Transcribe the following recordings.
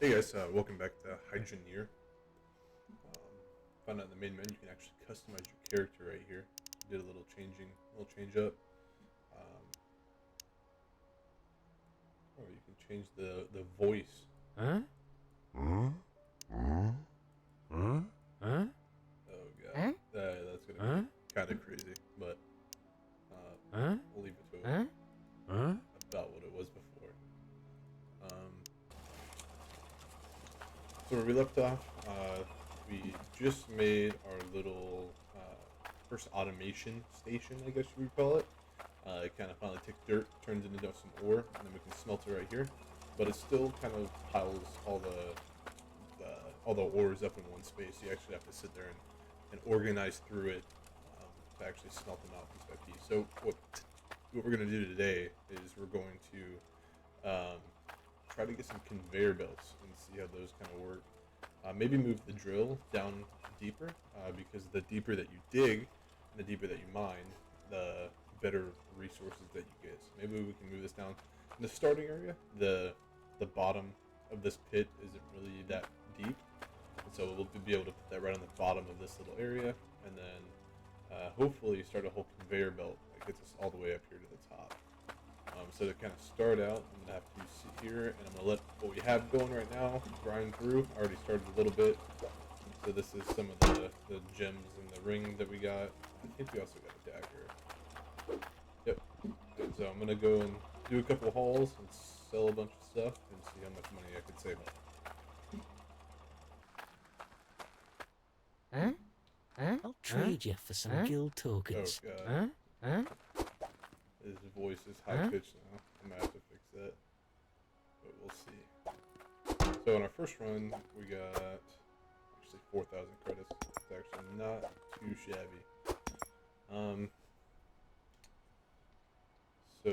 Hey guys, welcome back to Hydroneer. Found out in the main menu you can actually customize your character right here. Did a little change up. Um, you can change the voice. Huh? Huh? Oh god, Huh? that's gonna Huh? be kind of crazy, but Huh? we'll leave it to Huh? Huh? about what it was before. So where we left off, we just made our little first automation station, I guess you would call it. It kind of finally takes dirt, turns it into some ore, and then we can smelt it right here. But it still kind of piles all the ores up in one space. You actually have to sit there and organize through it to actually smelt them out piece by piece. So what we're going to do today is we're going to try to get some conveyor belts and see how those kind of work. Maybe move the drill down deeper because the deeper that you dig and the deeper that you mine, the better resources that you get. So maybe we can move this down in the starting area. The bottom of this pit isn't really that deep, and so we'll be able to put that right on the bottom of this little area, and then hopefully start a whole conveyor belt that gets us all the way up here to the top. So to kind of start out, I'm going to have to sit here, and I'm going to let what we have going right now grind through. I already started a little bit. So this is some of the gems in the ring that we got. I think we also got a dagger. Yep. And so I'm going to go and do a couple hauls and sell a bunch of stuff and see how much money I could save up. Huh? Huh? I'll trade you for some guild tokens. Oh god. Huh? Huh? His voice is high pitched now. I might have to fix that. But we'll see. So on our first run, we got actually 4,000 credits. It's actually not too shabby. So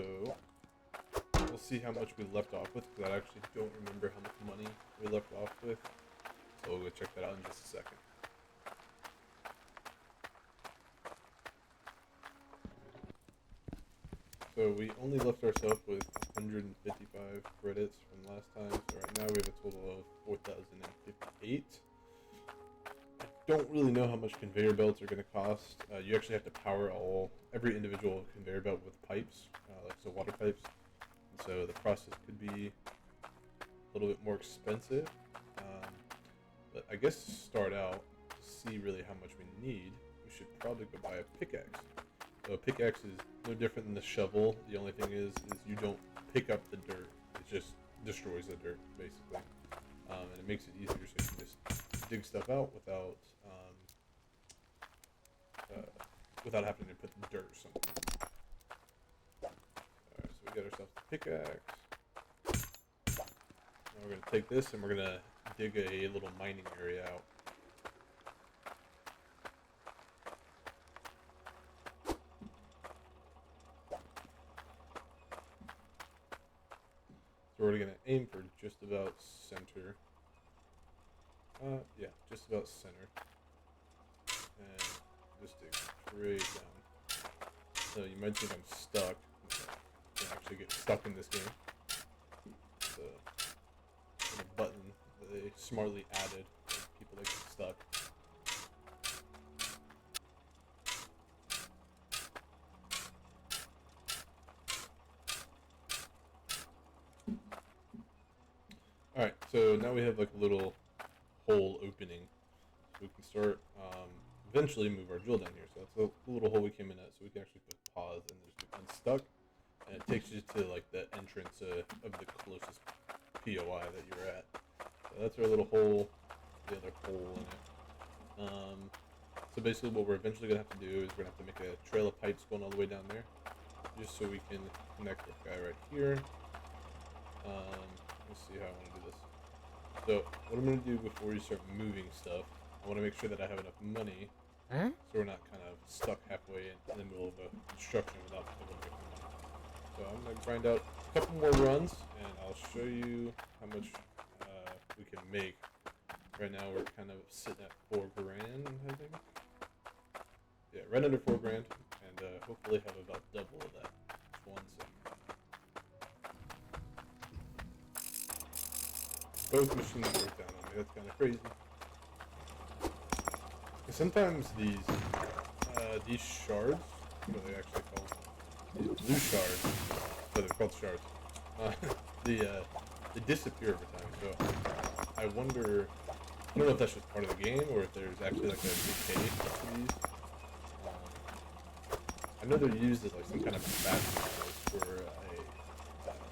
we'll see how much we left off with, because I actually don't remember how much money we left off with. So we'll go check that out in just a second. So we only left ourselves with 155 credits from last time. So right now we have a total of 4,058. I don't really know how much conveyor belts are going to cost. You actually have to power every individual conveyor belt with pipes, like water pipes. And so the process could be a little bit more expensive. But I guess to start out, to see really how much we need, we should probably go buy a pickaxe. So a pickaxe is no different than the shovel. The only thing is you don't pick up the dirt. It just destroys the dirt, basically. And it makes it easier so you can just dig stuff out without having to put the dirt somewhere. Alright, so we got ourselves the pickaxe. Now we're going to take this and we're going to dig a little mining area out. So we're going to aim for just about center. Yeah, just about center. And just dig straight down. So you might think I'm stuck. I can actually get stuck in this game. The button that they smartly added for people that get stuck. Alright, so now we have like a little hole opening. So we can start, eventually move our drill down here. So that's a little hole we came in at, so we can actually put pause and just get unstuck. And it takes you to like the entrance of the closest POI that you're at. So that's our little hole, the other hole in it. So basically what we're eventually going to have to do is we're going to have to make a trail of pipes going all the way down there, just so we can connect this guy right here. Let's see how I want to do this. So what I'm going to do before we start moving stuff, I want to make sure that I have enough money, so we're not kind of stuck halfway in the middle of a construction without able to make money. So I'm going to grind out a couple more runs, and I'll show you how much we can make. Right now we're kind of sitting at 4 grand, I think. Yeah, right under 4 grand, and hopefully have about double of that. Just 1 second. both machines broke down on me. That's kind of crazy. And sometimes these shards, what are they actually called? These blue shards, but they're called shards. Uh, they disappear over time. So I wonder. I don't know if that's just part of the game or if there's actually like a decay to these. I know they're used as like some kind of battery for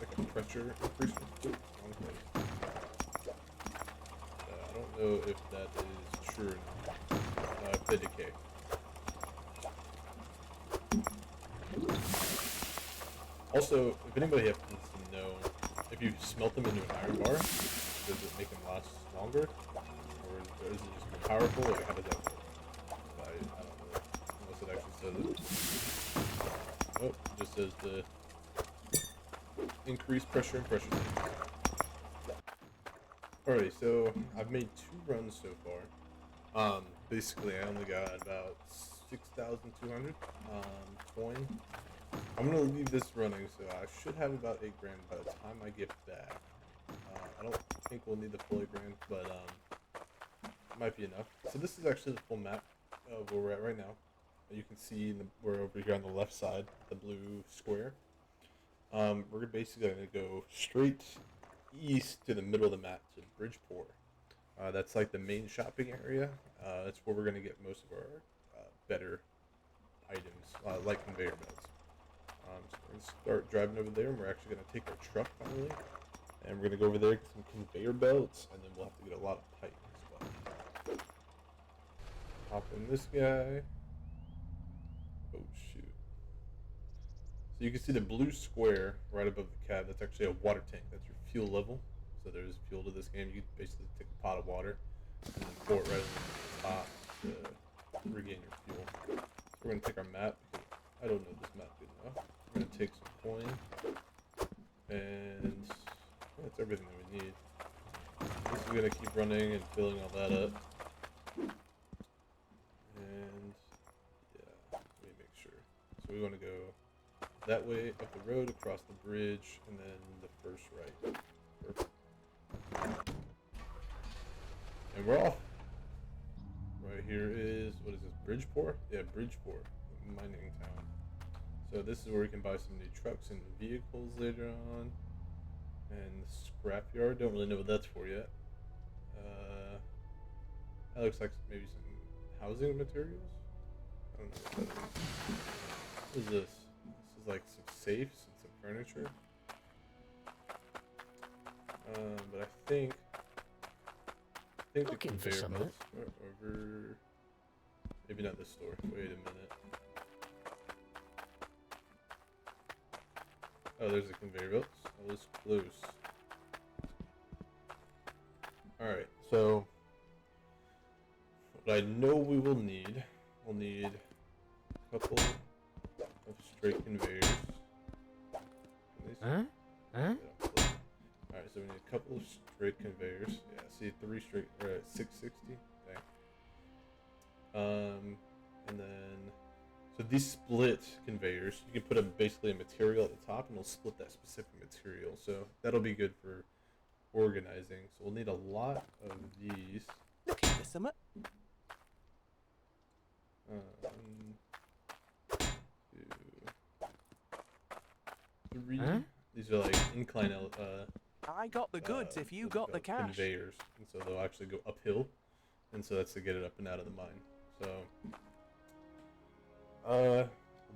like a pressure increase. Wrong place. I don't know if that is true or not. If they decay. Also, if anybody happens to know, if you smelt them into an iron bar, does it make them last longer? Or is it just more powerful? Like, how does that work? I don't know. Unless it actually says it. Oh, it just says the increased pressure and pressure change. Alrighty, so I've made 2 runs so far. Basically I only got about 6,200 coin. I'm gonna leave this running, so I should have about 8 grand by the time I get back. I don't think we'll need the full 8 grand, but it might be enough. So this is actually the full map of where we're at right now. You can see we're over here on the left side, the blue square. We're basically gonna go straight east to the middle of the map to Bridgeport. That's like the main shopping area. That's where we're gonna get most of our better items, like conveyor belts. So we're gonna start driving over there, and we're actually gonna take our truck finally, and we're gonna go over there get some conveyor belts, and then we'll have to get a lot of pipe as well. Hop in this guy. Oh shoot! So you can see the blue square right above the cab. That's actually a water tank. That's your fuel level. So there's fuel to this game. You can basically take a pot of water and then pour it right into the top to regain your fuel. So we're gonna take our map because I don't know this map good enough. We're gonna take some coin, and that's everything that we need. This is gonna keep running and filling all that up. And yeah, let me make sure. So we want to go that way up the road, across the bridge, and then the first right. Perfect. And we're off. Right here is, what is this, Bridgeport? Yeah, Bridgeport, mining town. So this is where we can buy some new trucks and vehicles later on. And the scrapyard, don't really know what that's for yet. That looks like maybe some housing materials? I don't know what that is. What is this? This is like some safes and some furniture. But I think the Looking for conveyor something. belts are over. Maybe not this store. Wait a minute. Oh, there's the conveyor belts. I was close. Alright, so what I know we will need, we'll need a couple of straight conveyors. Huh? Alright, so we need a couple of straight conveyors. Yeah, see 3 straight, we're at 660. Dang. And then, so these split conveyors, you can put basically a material at the top and it'll split that specific material. So that'll be good for organizing. So we'll need a lot of these. Looking for some. 2, 3. Huh? These are like incline I got the goods if you got the cash. conveyors, and so they'll actually go uphill, and so that's to get it up and out of the mine. So we'll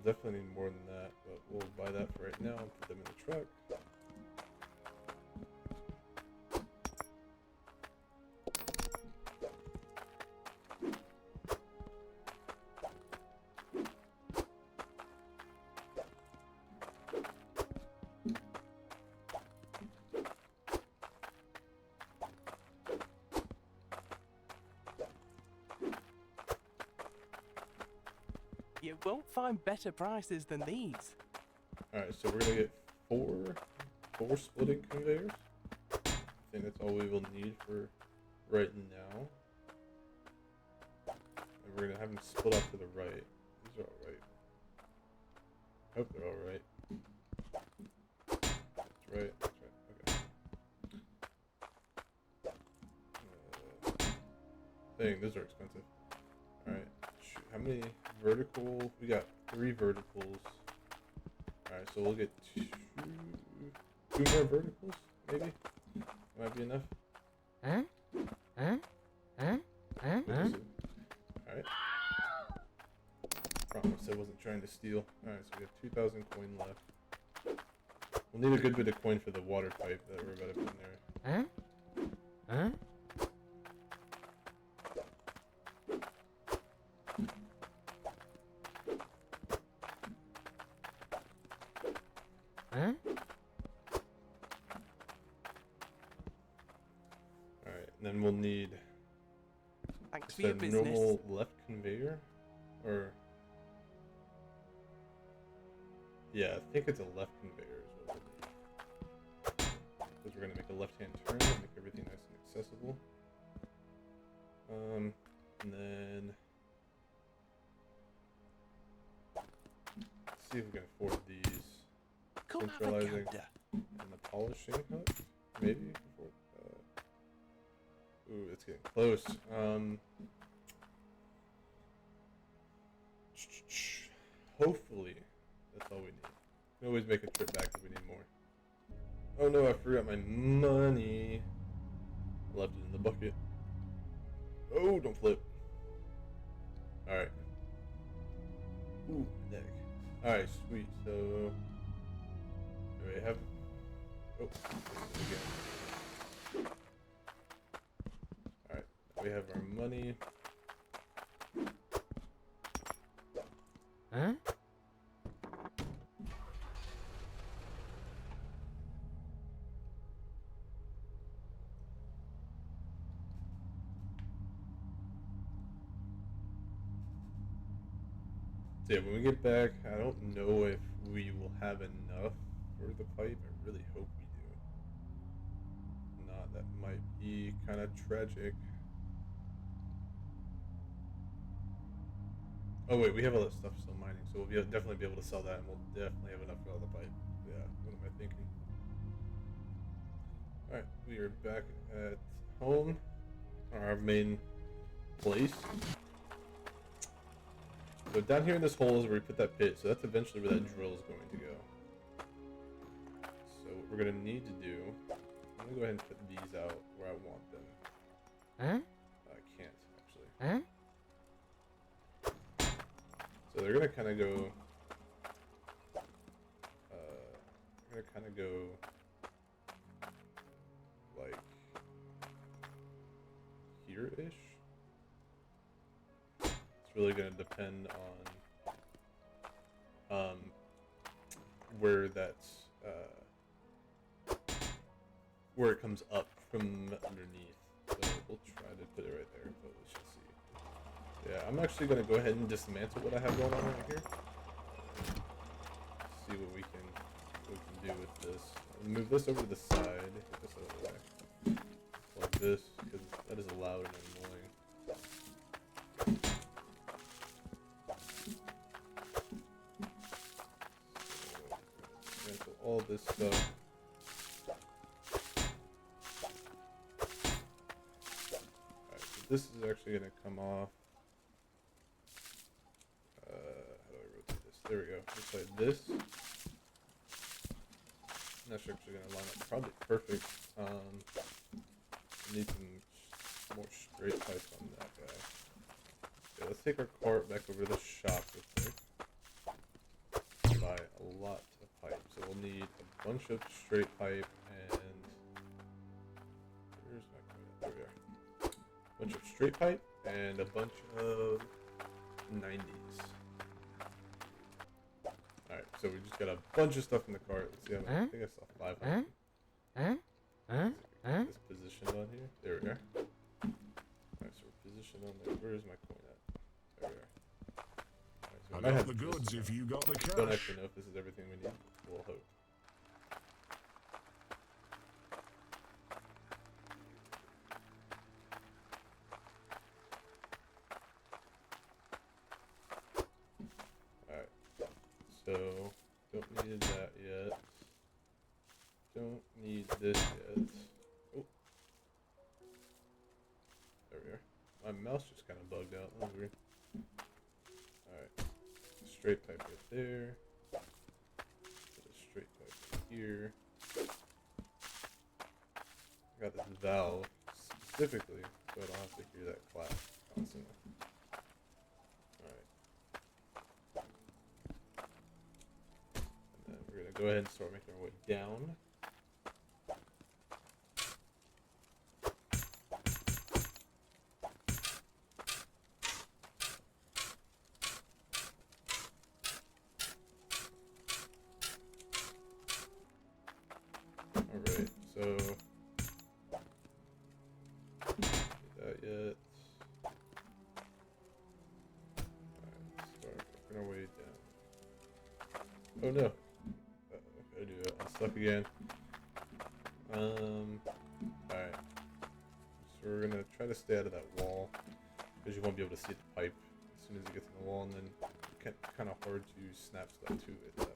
definitely need more than that, but we'll buy that for right now and put them in the truck. You won't find better prices than these. Alright, so we're gonna get four splitting conveyors. I think that's all we will need for right now. And we're gonna have them split off to the right. These are alright. I hope they're alright. That's right, okay. thing. Those are expensive. Alright. How many vertical? We got 3 verticals. Alright, so we'll get two more verticals, maybe? Might be enough. Alright. Promise I wasn't trying to steal. Alright, so we have 2,000 coin left. We'll need a good bit of coin for the water pipe that we're about to put in there. Alright, and then we'll need Thanks for the your business. normal left conveyor, or yeah, I think it's a left conveyor is what we'll need, because we're gonna make a left-hand turn and make everything nice and accessible. And then let's see if we can afford these. Come have a Centralizing gander. and the polishing hut, maybe before. Ooh, it's getting close. Hopefully, that's all we need. We can always make a trip back if we need more. Oh no, I forgot my money. I left it in the bucket. Oh, don't flip. Alright. Ooh, neck. Alright, sweet. So, do we have... Oh, this is again. Alright, we have our money. So yeah, when we get back, I don't know if we will have enough for the pipe. I really hope we do. If not, that might be kind of tragic. Oh wait, we have all that stuff still mining, so we'll definitely be able to sell that, and we'll definitely have enough for all the pipe. Yeah, what am I thinking? Alright, we are back at home, our main place. So down here in this hole is where we put that pit, so that's eventually where that drill is going to go. So what we're going to need to do, I'm going to go ahead and put these out where I want them. I can't, actually. So they're going to kind of go, like here-ish. It's really going to depend on where that's where it comes up from underneath. So we'll try to put it right there, but we should see. Yeah, I'm actually going to go ahead and dismantle what I have going on right here. See what we can do with this. I'll move this over to the side. Get this out of the way. Like this, because that is loud and annoying. Dismantle all this stuff. Alright, so this is actually going to come off. How do I rotate this? There we go. Just like this. That's actually going to line up probably perfect. Need some more straight pipe on that guy. Okay, let's take our cart back over to the shop real quick. Buy a lot of pipe. So we'll need a bunch of straight pipe and... Where's my coin? There we are. A bunch of straight pipe and a bunch of 90s. Alright, so we just got a bunch of stuff in the cart. Let's see how many. I think I saw 500. This positioned on here. There we are. Alright, so we're positioned on there. Where's my coin at? There we are. Alright, so we I might got have the to goods if you got the don't cash. actually know if this is everything we need. We'll hope. Alright. So, don't need that yet. Don't need this yet. Oh. There we are. My My mouse just kind of bugged out. That was weird. Alright. Straight pipe right there. Put a straight pipe right here. I got this valve specifically so I don't have to hear that clap constantly. Alright. And then we're going to go ahead and start making our way down. Alright, so get that yet. Alright, start working our way down. Oh no. I do it. I'm stuck again. Alright. So we're gonna try to stay out of that wall because you won't be able to see the pipe as soon as it gets in the wall, and then it's kind of hard to snap stuff to it.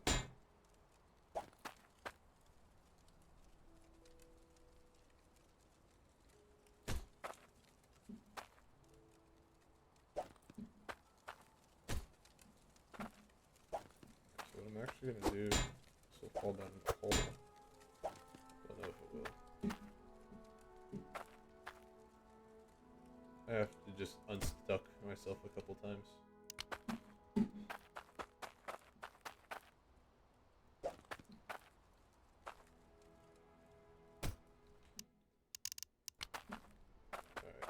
So what I'm actually gonna do, this will fall down in the hole. Don't know if it will. I have to just unstuck myself a couple times. Alright,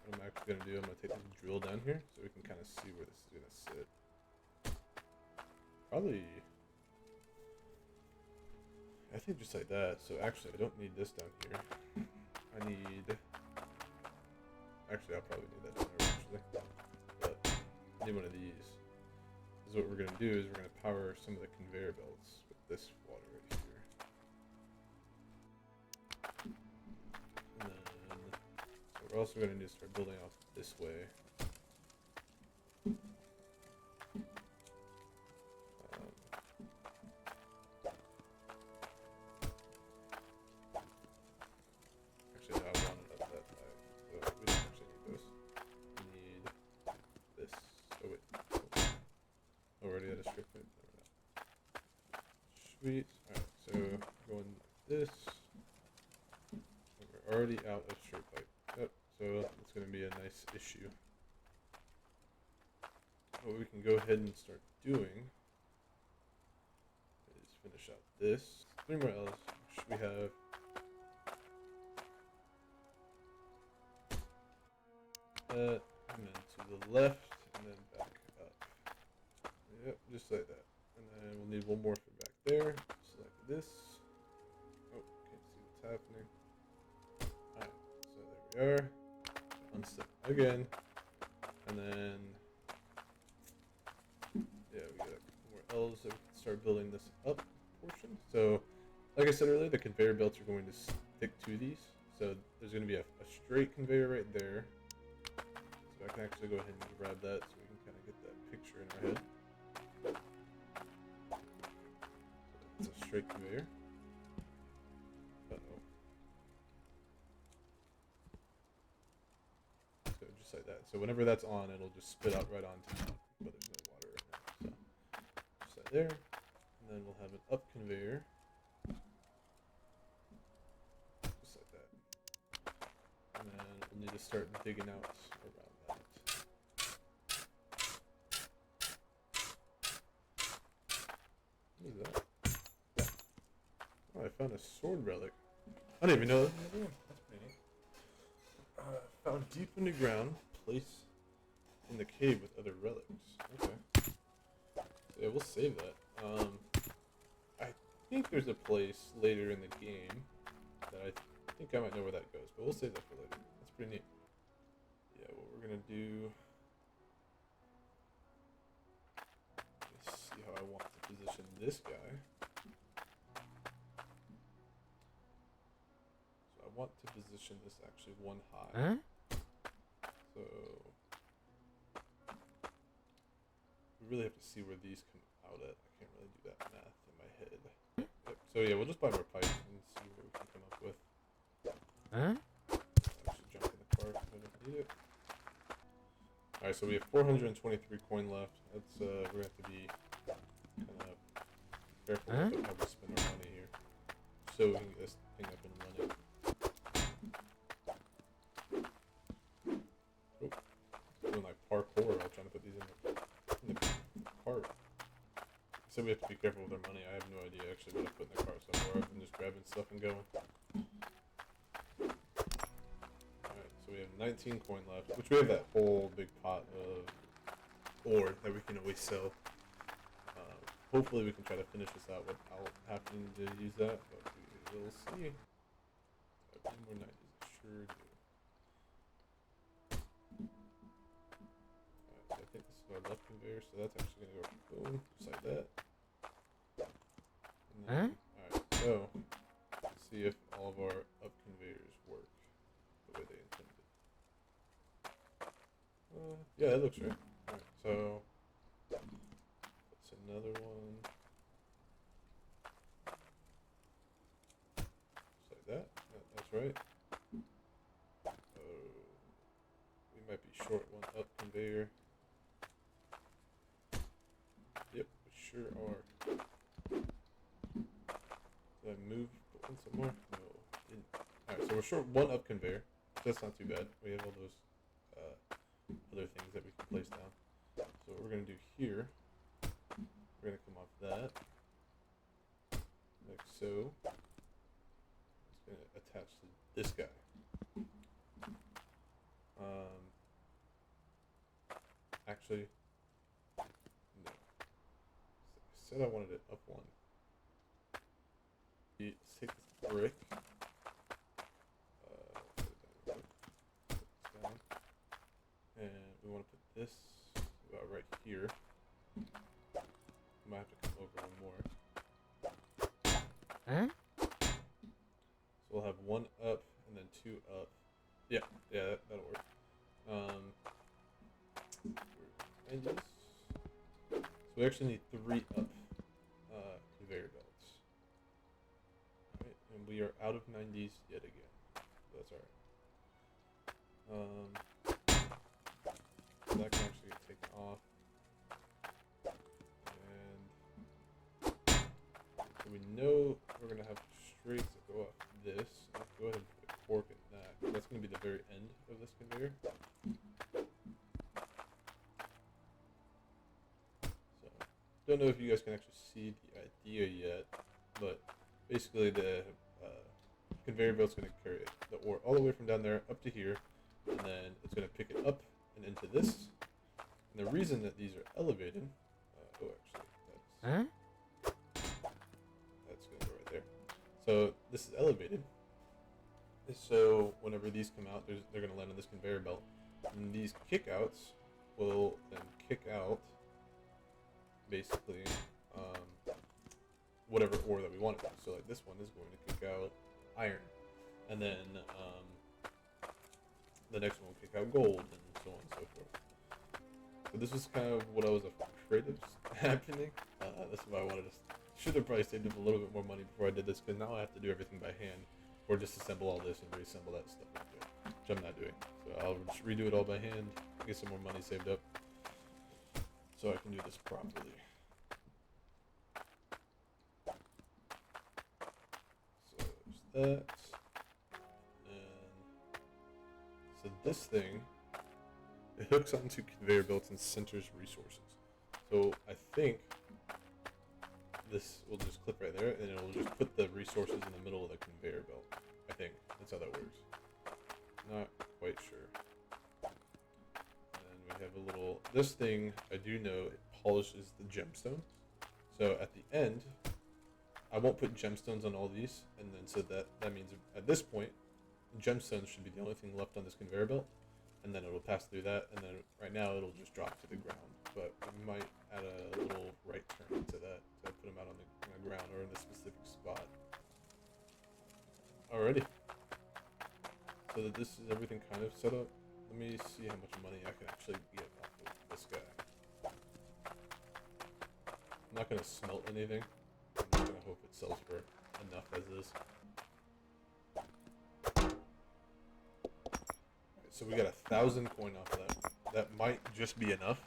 what I'm actually gonna do, I'm gonna take this drill down here so we can kind of see where this is gonna sit. Probably, I think just like that. So actually, I don't need this down here. I need, actually I'll probably need that down there eventually. But I need one of these. This is what we're gonna do, is we're gonna power some of the conveyor belts with this water right here. And then, so we're also gonna need to start building out this way. Actually, no, I want it up that high, so we don't actually need those. We need this. Oh wait, oh, already at a strip pipe. Sweet. Alright, so going like this. And we're already out of straight pipe. Yep, so it's going to be a nice issue. What we can go ahead and start doing is finish out this. 3 more L's. Should we have? And then to the left, and then back up. Yep, just like that. And then we'll need one more for back there. Select this. Oh, can't see what's happening. Alright, so there we are. Unstick again. And then, yeah, we got a couple more L's so we can start building this up portion. So, like I said earlier, the conveyor belts are going to stick to these. So there's going to be a straight conveyor right there. So I can actually go ahead and grab that so we can kind of get that picture in our head. So it's a straight conveyor. Uh-oh. So just like that. So whenever that's on, it'll just spit out right onto top, but there's no water right now. So just like there. And then we'll have an up conveyor. Just like that. And then we'll need to start digging out around that. What is that? Oh, I found a sword relic. I didn't even know that. That's pretty neat. Found deep underground, place in the cave with other relics. Okay. So yeah, we'll save that. I think there's a place later in the game that I think I might know where that goes, but we'll save that for later. That's pretty neat. Yeah, what we're gonna do. Let's see how I want to position this guy. So I want to position this actually one high. Huh? So we really have to see where these come out at. I can't really do that math in my head. Yep. So yeah, we'll just buy more pipes and see what we can come up with. Huh? Actually jump in the car because I don't need it. Alright, so we have 423 coin left. That's we're gonna have to be kind of careful with how we spend our money here, so we can get this thing up and running. Oh, doing like parkour while trying to put these in the cart. So we have to be careful with our money. I have no idea actually what I put in the cart so far. I've been just grabbing stuff and going. So we have 19 coin left, which we have that whole big pot of ore that we can always sell. Hopefully we can try to finish this out without having to use that, but we will see. I have more 90s, I sure do. Alright, so I think this is our left conveyor, so that's actually going to go boom, just like that. And then, alright, so let's see if all of our up conveyors work the way they intended. Yeah, it looks right. Alright, so that's another one. Just like that. Yeah, that's right. We might be short one up conveyor. Yep, we sure are. Did I move one somewhere? No, didn't. Alright, so we're short one up conveyor. That's not too bad. We have all those other things that we can place down. So what we're going to do here, we're going to come off that, like so. It's going to attach to this guy. Actually, no. I said I wanted it up one. Let's take this brick. Put it down. And we want to put this about right here. Might have to come over one more. So we'll have one up and then two up. Yeah, that'll work. And this. So we actually need 3 up conveyor belts. Alright, and we are out of 90s yet again. That's alright. So that can actually get taken off. And so we know we're going to have straights that go off this. Let's go ahead and put a fork in that. That's going to be the very end of this conveyor. So, don't know if you guys can actually see the idea yet, but basically the conveyor belt's going to carry the ore all the way from down there up to here, and then it's going to pick it up and into this. And the reason that these are elevated, that's going to go right there. So this is elevated, so whenever these come out, they're going to land on this conveyor belt, and these kickouts will then kick out basically whatever ore that we want to. So like this one is going to kick out iron, and then the next one will kick out gold, and so on and so forth. So this was kind of what I was afraid of happening. That's why I wanted to. Should have probably saved up a little bit more money before I did this, because now I have to do everything by hand, or disassemble all this and reassemble that stuff into it, which I'm not doing. So I'll just redo it all by hand, get some more money saved up, so I can do this properly. So there's that. So this thing, it hooks onto conveyor belts and centers resources. So I think this will just clip right there, and it'll just put the resources in the middle of the conveyor belt. I think that's how that works. Not quite sure. And we have a little, this thing, I do know it polishes the gemstone. So at the end, I won't put gemstones on all these, and then so that means at this point, gemstones should be the only thing left on this conveyor belt, and then it'll pass through that, and then right now it'll just drop to the ground. But we might add a little right turn to that to put them out on the ground or in a specific spot. Alrighty. So that this is everything kind of set up. Let me see how much money I can actually get off of this guy. I'm not gonna smelt anything. I'm just gonna hope it sells for enough as is. So we got 1,000 coin off of that. that might just be enough.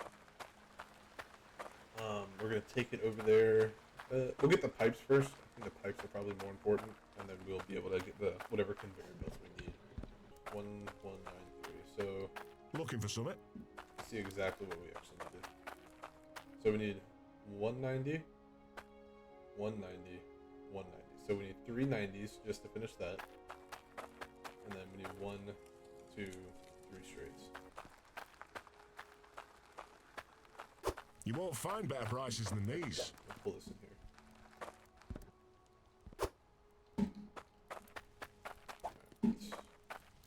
We're gonna take it over there. We'll get the pipes first. I think the pipes are probably more important, and then we'll be able to get the whatever conveyor belts we need. 1193. So Looking for something? let's see exactly what we actually needed. So we need 190, 190, 190. So we need 3 90s just to finish that, and then we need 1, 2, 3 straights. You won't find better prices than these. Let's pull this in here.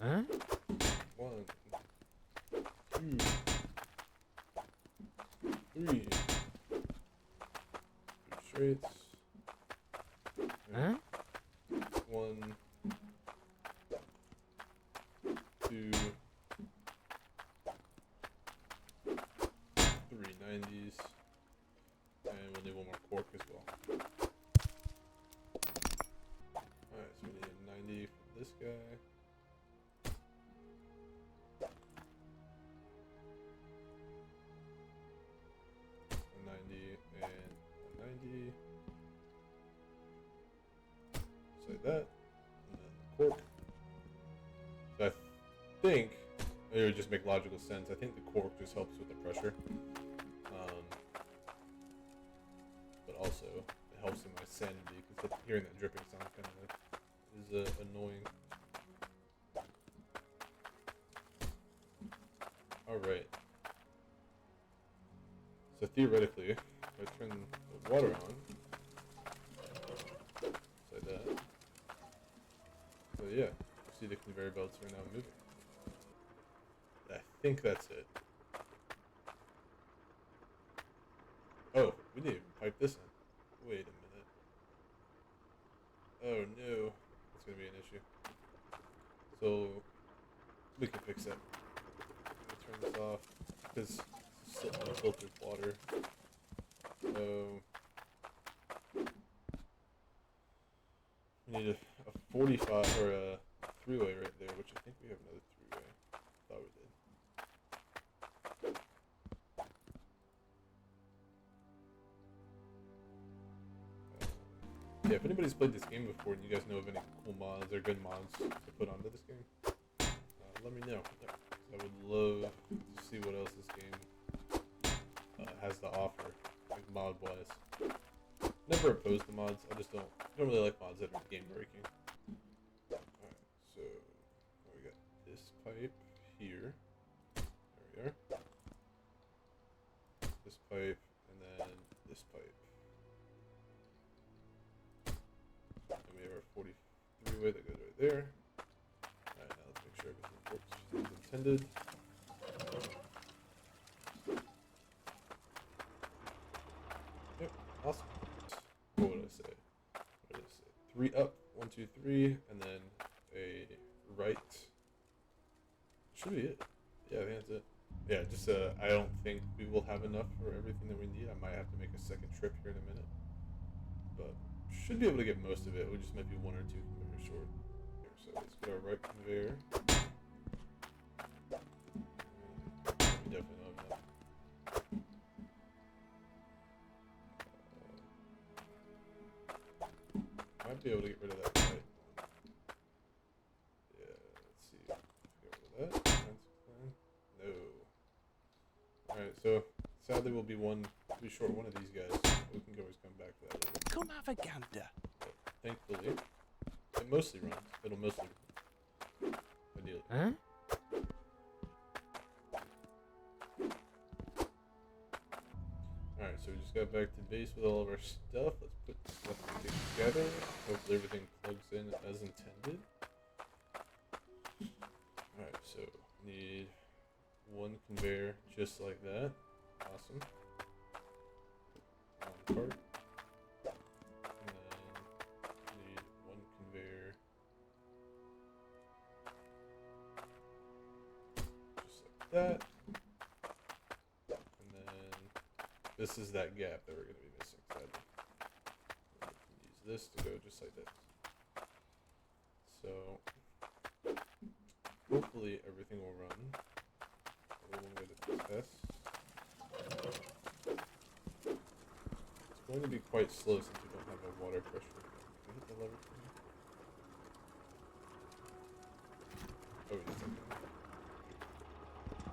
Huh? 1, 2, 3. 3 straights. Huh? 1, 2, 3 90s. And we'll need one more cork as well. Alright, so we need a 90 for this guy. A 90 and a 90. Just like that. And then the cork. So I think it would just make logical sense. I think the cork just helps with the pressure. But also it helps in my sanity because hearing that dripping sound kind of is annoying. Alright. So theoretically, if I turn the water on, just like that. So yeah, you see the conveyor belts are now moving. I think that's it. Oh, we need to pipe this in. Wait a minute. Oh no, that's gonna be an issue. So we can fix that. Let me turn this off because it's still unfiltered water. So we need a 45 or a 3-way right there, which I think we have another 3-way. Thought we did. Yeah, if anybody's played this game before and you guys know of any cool mods or good mods to put onto this game, let me know. I would love to see what else this game has to offer, like mod-wise. Never opposed to mods. I just don't really like mods that are game breaking. Alright, so we got this pipe here. There we are. This pipe and then this pipe. And we have our 43-way that goes right there. Alright, now let's make sure everything works as intended. Yep, awesome. What would I say? 3 up, 1, 2, 3, and then a right. Should be it. Yeah, I think that's it. Yeah, just I don't think we will have enough for everything that we need. I might have to make a second trip here in a minute, but should be able to get most of it. We just might be 1 or 2 conveyors short. Here, so let's get our right conveyor. We definitely don't have enough. Might be able to get rid of that right one. Yeah, let's see. Get rid of that. No. Alright, so sadly we'll be short one of these guys. We can always come back to that later. Come have a gander. But thankfully, it mostly runs. It'll mostly run. Ideally. Huh? Alright, so we just got back to base with all of our stuff. Let's put stuff together. Hopefully everything plugs in as intended. Alright, so need 1 conveyor just like that. Awesome. On cart. And then need 1 conveyor just like that. And then this is that gap that we're going to be missing, sadly. We can use this to go just like this. So hopefully everything will run. We won't get it Success. It's going to be quite slow since we don't have a water pressure. Can I hit the lever for me? Oh, wait a second.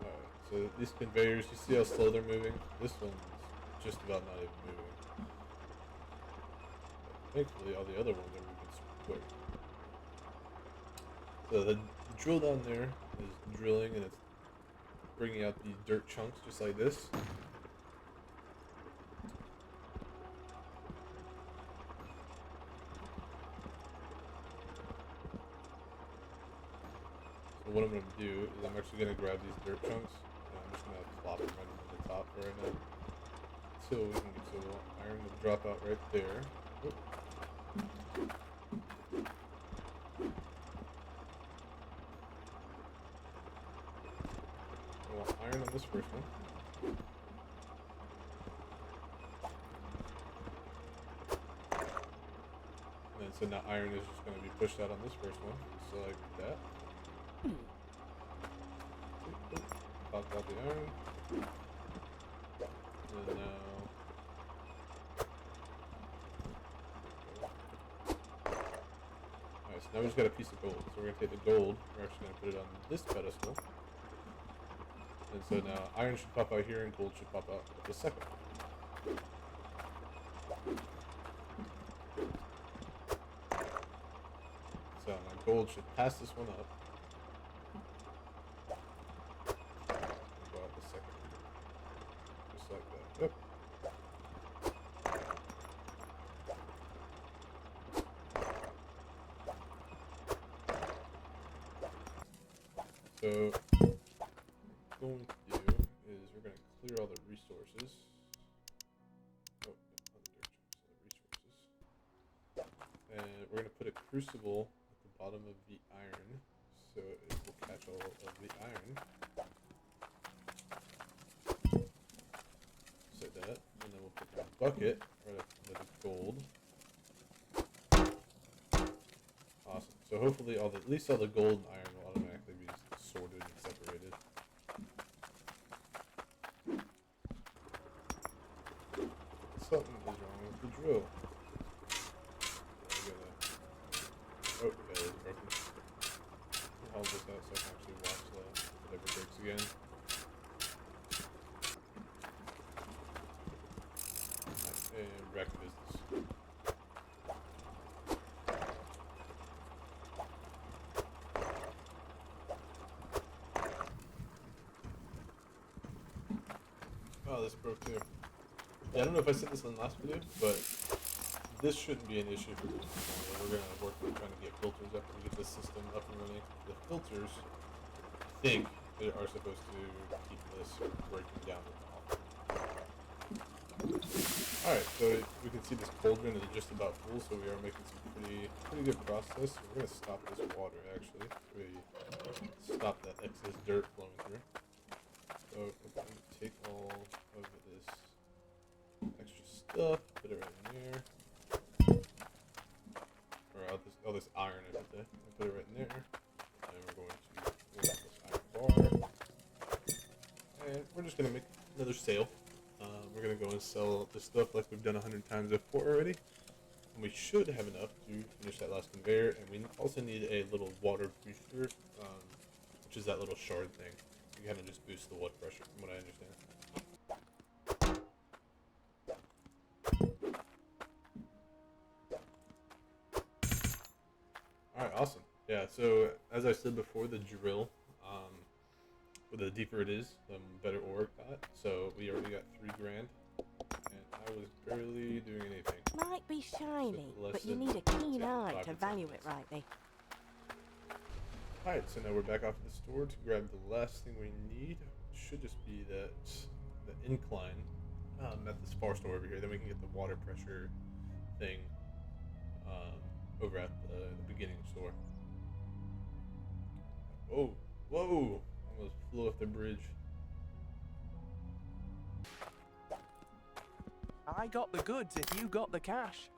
Alright, so these conveyors, you see how slow they're moving? This one's just about not even moving. But thankfully, all the other ones are moving super quick. So the drill down there is drilling and it's bringing out these dirt chunks just like this. So what I'm going to do is I'm actually going to grab these dirt chunks and I'm just going to plop them right into the top for right now. So we can get so iron will drop out right there. Oop. I want iron on this first one. And then so now iron is just going to be pushed out on this first one, just like that. Pop out the iron. And now. Alright, so now we just got a piece of gold. So we're going to take the gold, we're actually going to put it on this pedestal. And so now iron should pop out here and gold should pop out at the second. So now gold should pass this one up. And go out the second. Just like that. Yep. So what we're going to do is we're going to clear all the resources. Oh, not the dirt chunks, all the resources. And we're going to put a crucible at the bottom of the iron, so it will catch all of the iron. Just like that. And then we'll put a bucket right up with the gold. Awesome. So hopefully at least all the gold and iron will automatically be sorted and separated. Something is wrong with the drill. Oh, yeah, it's broken. I'll hold this out so I can actually watch that if it ever breaks again. And back to business. Oh, this broke too. Yeah, I don't know if I said this in the last video, but this shouldn't be an issue for this. We're going to work on trying to get filters after we get this system up and running. The filters, I think, they are supposed to keep this from breaking down at all. Alright, so we can see this cauldron is just about full, so we are making some pretty good process. We're going to stop this water, actually. We stop that excess dirt flowing through. So we're going to take all of this extra stuff, put it right in there. Or all this iron, I should say. Put it right in there. And we're going to this iron bar. And we're just going to make another sale. We're going to go and sell this stuff like we've done 100 times before already. And we should have enough to finish that last conveyor. And we also need a little water booster, which is that little shard thing. You kind of just boost the water pressure, from what I understand. Alright, awesome. Yeah, so as I said before, the drill, the deeper it is, the better ore it got. So we already got $3 grand, and I was barely doing anything. Might be shiny, So but you need a keen eye to value it rightly. Alright, so now we're back off to the store to grab the last thing we need. Should just be the incline at this far store over here. Then we can get the water pressure thing over at the beginning store. Oh, whoa! Almost flew off the bridge. I got the goods if you got the cash.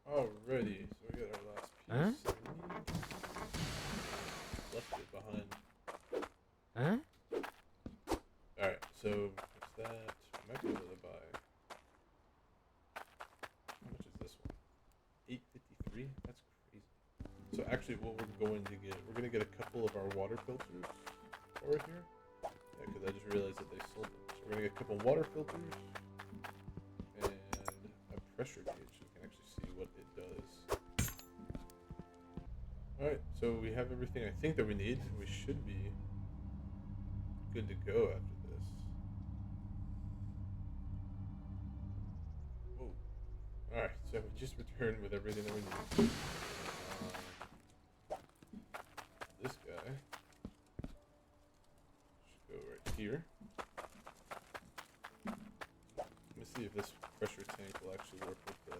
Alrighty, so we got our last piece. Left it behind. actually, what we're going to get, we're going to get a couple of our water filters over here. Yeah, because I just realized that they sold them. So we're going to get a couple water filters and a pressure gauge so we can actually see what it does. Alright, so we have everything I think that we need. We should be good to go after this. Whoa. Alright, so we just returned with everything that we need. This guy should go right here. Let me see if this pressure tank will actually work with the...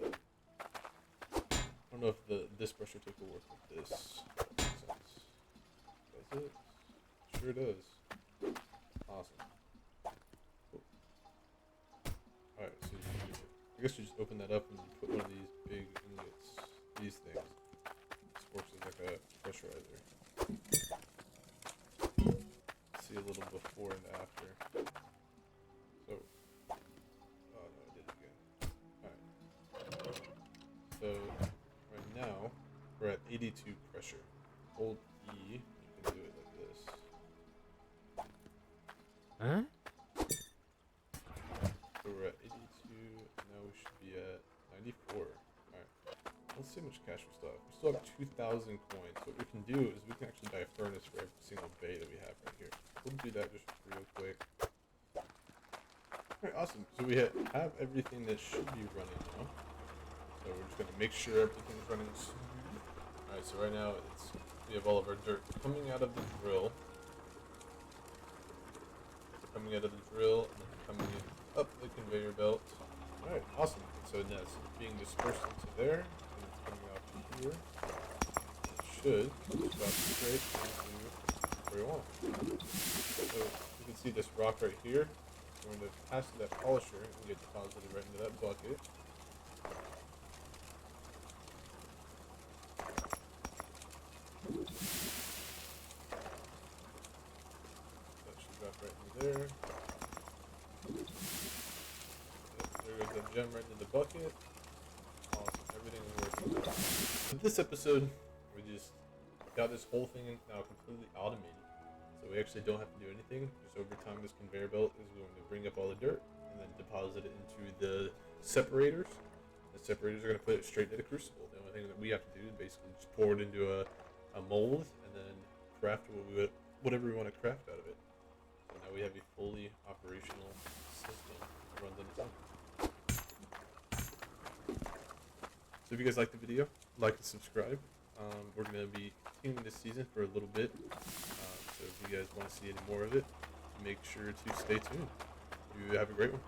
I don't know if this pressure tank will work with this. That makes sense. Does it? Sure does. Awesome. Cool. Alright, so I guess you just open that up and you put one of these big ingots, these things. This works as like a pressurizer. See a little before and after. So, oh no, I did it again. Alright. So, right now, we're at 82 pressure. Hold E, you can do it like this. Huh? So we're at 82, now we should be at 94. Alright, let's see how much cash we still have. We still have 2,000 coins. So what we can do is we can actually buy a furnace for every single bay that we have right here. We'll do that just real quick. Alright, awesome. So we have everything that should be running now. So we're just going to make sure everything's running smooth. Alright, so right now we have all of our dirt coming out of the drill. Coming out of the drill and then coming in up the conveyor belt. Alright, awesome. So now it's being dispersed into there and it's coming out here. It should drop straight into where you want. So you can see this rock right here. We're going to pass to that polisher and get deposited right into that bucket. That should drop right into there. There goes that gem right into the bucket. Awesome, everything is working. So this episode, we just got this whole thing now completely automated. So we actually don't have to do anything. Just over time, this conveyor belt is going to bring up all the dirt and then deposit it into the separators. The separators are going to put it straight into the crucible. The only thing that we have to do is basically just pour it into a mold and then craft whatever we want to craft out of it. So now we have a fully operational system that runs on its own. So if you guys like the video, like and subscribe. We're going to be continuing this season for a little bit. So if you guys want to see any more of it, make sure to stay tuned. You have a great one.